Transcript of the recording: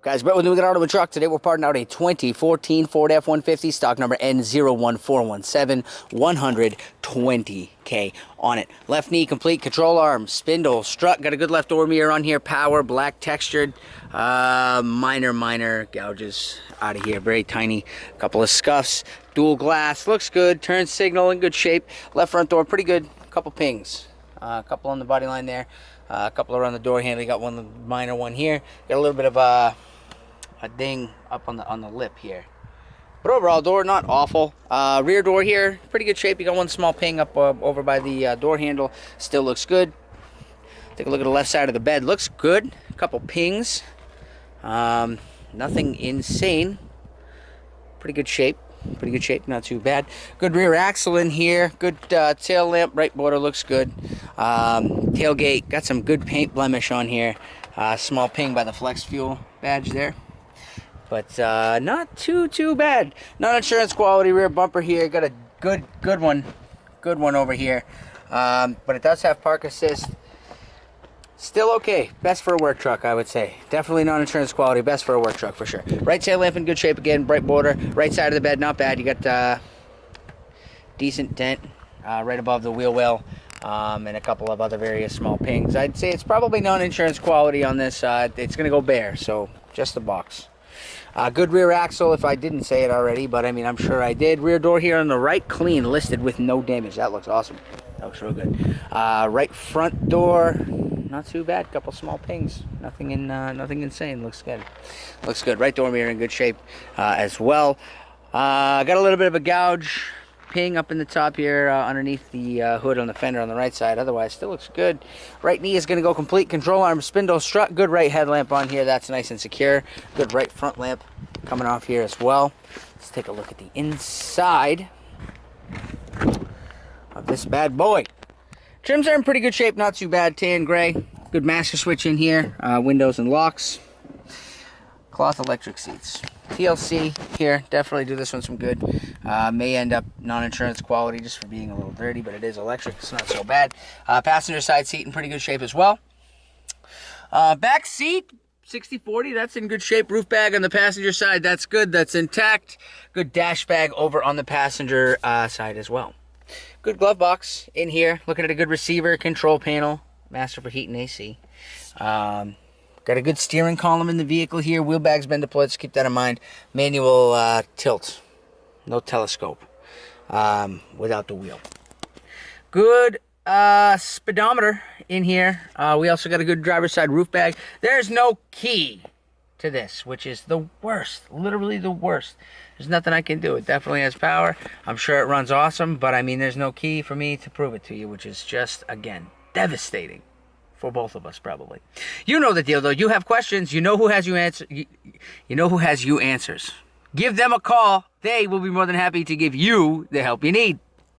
Guys, Brett with New Auto and Truck. Today we're parting out a 2014 Ford F-150, stock number N01417, 120K on it. Left knee complete, control arm, spindle, strut, got a good left door mirror on here, power, black textured, minor gouges out of here, very tiny, couple of scuffs, dual glass, looks good, turn signal in good shape, left front door pretty good, couple pings, a couple on the body line there, a couple around the door handle, got one minor one here, got a little bit of a ding up on the lip here, but overall door not awful. Rear door here pretty good shape. You got one small ping up over by the door handle, still looks good. Take a look at the left side of the bed, looks good, a couple pings, nothing insane, pretty good shape, not too bad. Good rear axle in here, good tail lamp, right border looks good. Tailgate got some good paint blemish on here, small ping by the flex fuel badge there, but not too bad. Non-insurance quality rear bumper here, got a good one over here, but it does have park assist. Still okay, best for a work truck, I would say. Definitely non-insurance quality, best for a work truck for sure. Right tail lamp in good shape again, bright border. Right side of the bed, not bad. You got decent dent right above the wheel well, and a couple of other various small pings. I'd say it's probably non-insurance quality on this. It's going to go bare, so just the box. Good rear axle, if I didn't say it already, but I mean, I'm sure I did. Rear door here on the right, clean, listed with no damage. That looks awesome. That looks real good. Right front door, not too bad. Couple small pings. Nothing insane. Looks good. Looks good. Right door mirror in good shape as well. Got a little bit of a gouge ping up in the top here underneath the hood on the fender on the right side. Otherwise, still looks good. Right knee is going to go complete. Control arm, spindle, strut. Good right headlamp on here. That's nice and secure. Good right front lamp coming off here as well. Let's take a look at the inside of this bad boy. Trims are in pretty good shape. Not too bad. Tan gray. Good master switch in here. Windows and locks. Cloth electric seats. TLC here, definitely do this one some good. May end up non-insurance quality just for being a little dirty, but it is electric, it's not so bad. Passenger side seat in pretty good shape as well. Back seat, 60/40, that's in good shape. Roof bag on the passenger side, that's good, that's intact. Good dash bag over on the passenger side as well. Good glove box in here, looking at a good receiver, control panel, master for heat and AC. Got a good steering column in the vehicle here. Wheel bag's been deployed, so keep that in mind. Manual tilt. No telescope without the wheel. Good speedometer in here. We also got a good driver's side roof bag. There's no key to this, which is the worst. Literally the worst. There's nothing I can do. It definitely has power. I'm sure it runs awesome, but I mean, there's no key for me to prove it to you, which is just, again, devastating. For both of us, probably. You know the deal, though. You have questions. You know who has you answer. You know who has you answers. Give them a call. They will be more than happy to give you the help you need.